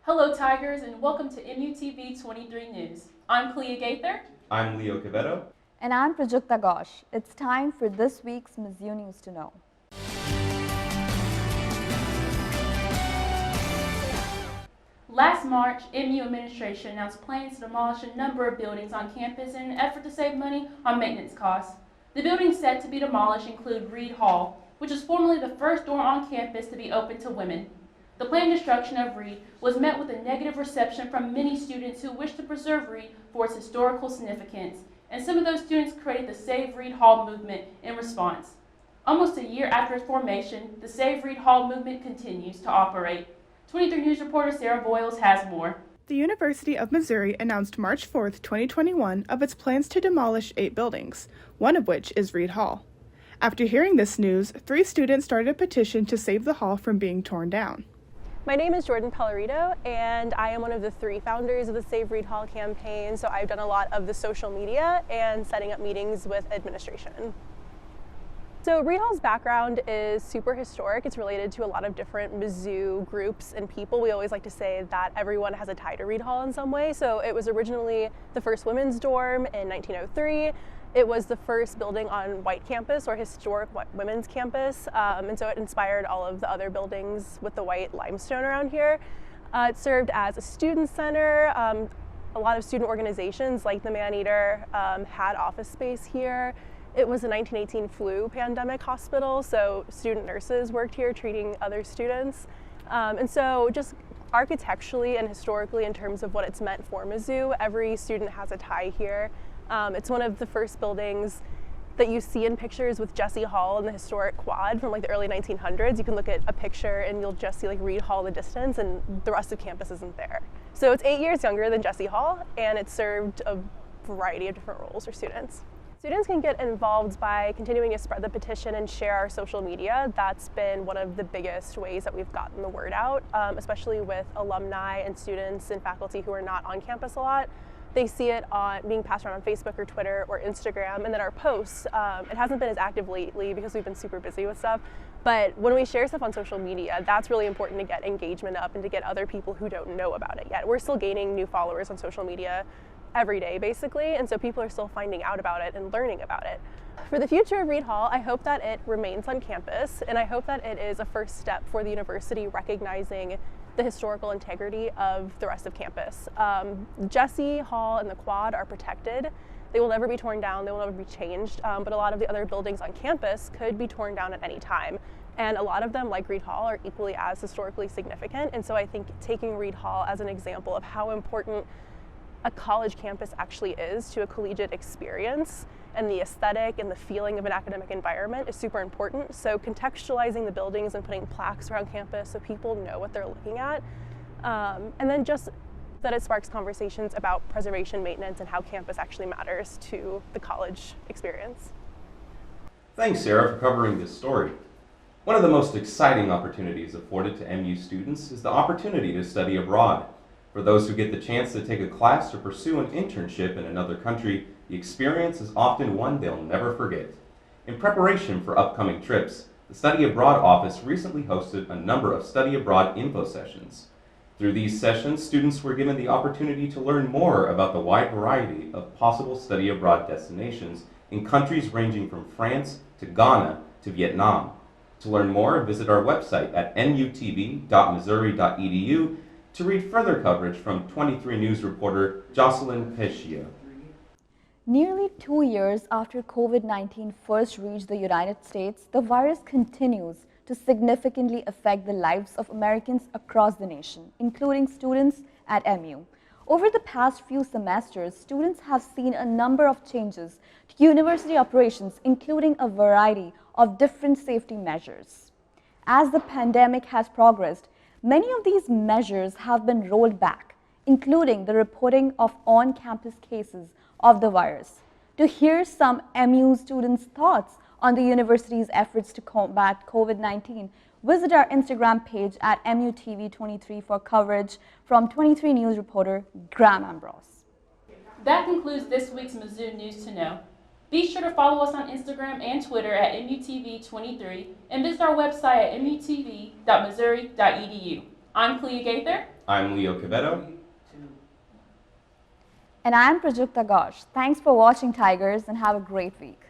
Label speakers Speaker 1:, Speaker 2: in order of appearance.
Speaker 1: Hello Tigers and welcome to MUTV 23 News. I'm Clea Gaither.
Speaker 2: I'm Leo Quevedo.
Speaker 3: And I'm Prajakta Ghosh. It's time for this week's Mizzou News to Know.
Speaker 1: Last March, MU administration announced plans to demolish a number of buildings on campus in an effort to save money on maintenance costs. The buildings set to be demolished include Reed Hall, which was formerly the first dorm on campus to be open to women. The planned destruction of Reed was met with a negative reception from many students who wished to preserve Reed for its historical significance, and some of those students created the Save Reed Hall movement in response. Almost a year after its formation, the Save Reed Hall movement continues to operate. 23 News reporter Sarah Boyles has more.
Speaker 4: The University of Missouri announced March 4, 2021 of its plans to demolish 8 buildings, one of which is Reed Hall. After hearing this news, 3 students started a petition to save the hall from being torn down.
Speaker 5: My name is Jordan Pellerito, and I am one of the 3 founders of the Save Reed Hall campaign, so I've done a lot of the social media and setting up meetings with administration. So Reed Hall's background is super historic. It's related to a lot of different Mizzou groups and people. We always like to say that everyone has a tie to Reed Hall in some way. So it was originally the first women's dorm in 1903. It was the first building on white campus or historic women's campus, and so it inspired all of the other buildings with the white limestone around here. It served as a student center. A lot of student organizations like the Maneater had office space here. It was a 1918 flu pandemic hospital, so student nurses worked here treating other students. And so just architecturally and historically in terms of what it's meant for Mizzou, every student has a tie here. It's one of the first buildings that you see in pictures with Jesse Hall in the historic quad from like the early 1900s. You can look at a picture and you'll just see like Reed Hall in the distance and the rest of campus isn't there. So it's 8 years younger than Jesse Hall, and it served a variety of different roles for students. Students can get involved by continuing to spread the petition and share our social media. That's been one of the biggest ways that we've gotten the word out, especially with alumni and students and faculty who are not on campus a lot. They see it being passed around on Facebook or Twitter or Instagram, and then our posts. It hasn't been as active lately because we've been super busy with stuff, but when we share stuff on social media, that's really important to get engagement up and to get other people who don't know about it yet. We're still gaining new followers on social media every day basically, and so people are still finding out about it and learning about it. For the future of Reed Hall, I hope that it remains on campus, and I hope that it is a first step for the university recognizing the historical integrity of the rest of campus. Jesse Hall and the quad are protected. They will never be torn down, they will never be changed, but a lot of the other buildings on campus could be torn down at any time. And a lot of them, like Reed Hall, are equally as historically significant, and so I think taking Reed Hall as an example of how important a college campus actually is to a collegiate experience and the aesthetic and the feeling of an academic environment is super important. So contextualizing the buildings and putting plaques around campus so people know what they're looking at. And then just that it sparks conversations about preservation, maintenance, and how campus actually matters to the college experience.
Speaker 2: Thanks, Sarah, for covering this story. One of the most exciting opportunities afforded to MU students is the opportunity to study abroad. For those who get the chance to take a class or pursue an internship in another country, the experience is often one they'll never forget. In preparation for upcoming trips, the Study Abroad office recently hosted a number of Study Abroad info sessions. Through these sessions, students were given the opportunity to learn more about the wide variety of possible study abroad destinations in countries ranging from France to Ghana to Vietnam. To learn more, visit our website at mutv.missouri.edu to read further coverage from 23 News reporter Jocelyn Pescia.
Speaker 3: Nearly 2 years after COVID-19 first reached the United States, the virus continues to significantly affect the lives of Americans across the nation, including students at MU. Over the past few semesters, students have seen a number of changes to university operations, including a variety of different safety measures. As the pandemic has progressed, many of these measures have been rolled back, including the reporting of on-campus cases of the virus. To hear some MU students' thoughts on the university's efforts to combat COVID-19, visit our Instagram page at MUTV23 for coverage from 23 News reporter Graham Ambrose.
Speaker 1: That concludes this week's Mizzou News to Know. Be sure to follow us on Instagram and Twitter at MUTV23 and visit our website at mutv.missouri.edu. I'm Clea Gaither.
Speaker 2: I'm Leo Quevedo.
Speaker 3: And I am Prajakta Ghosh. Thanks for watching, Tigers, and have a great week.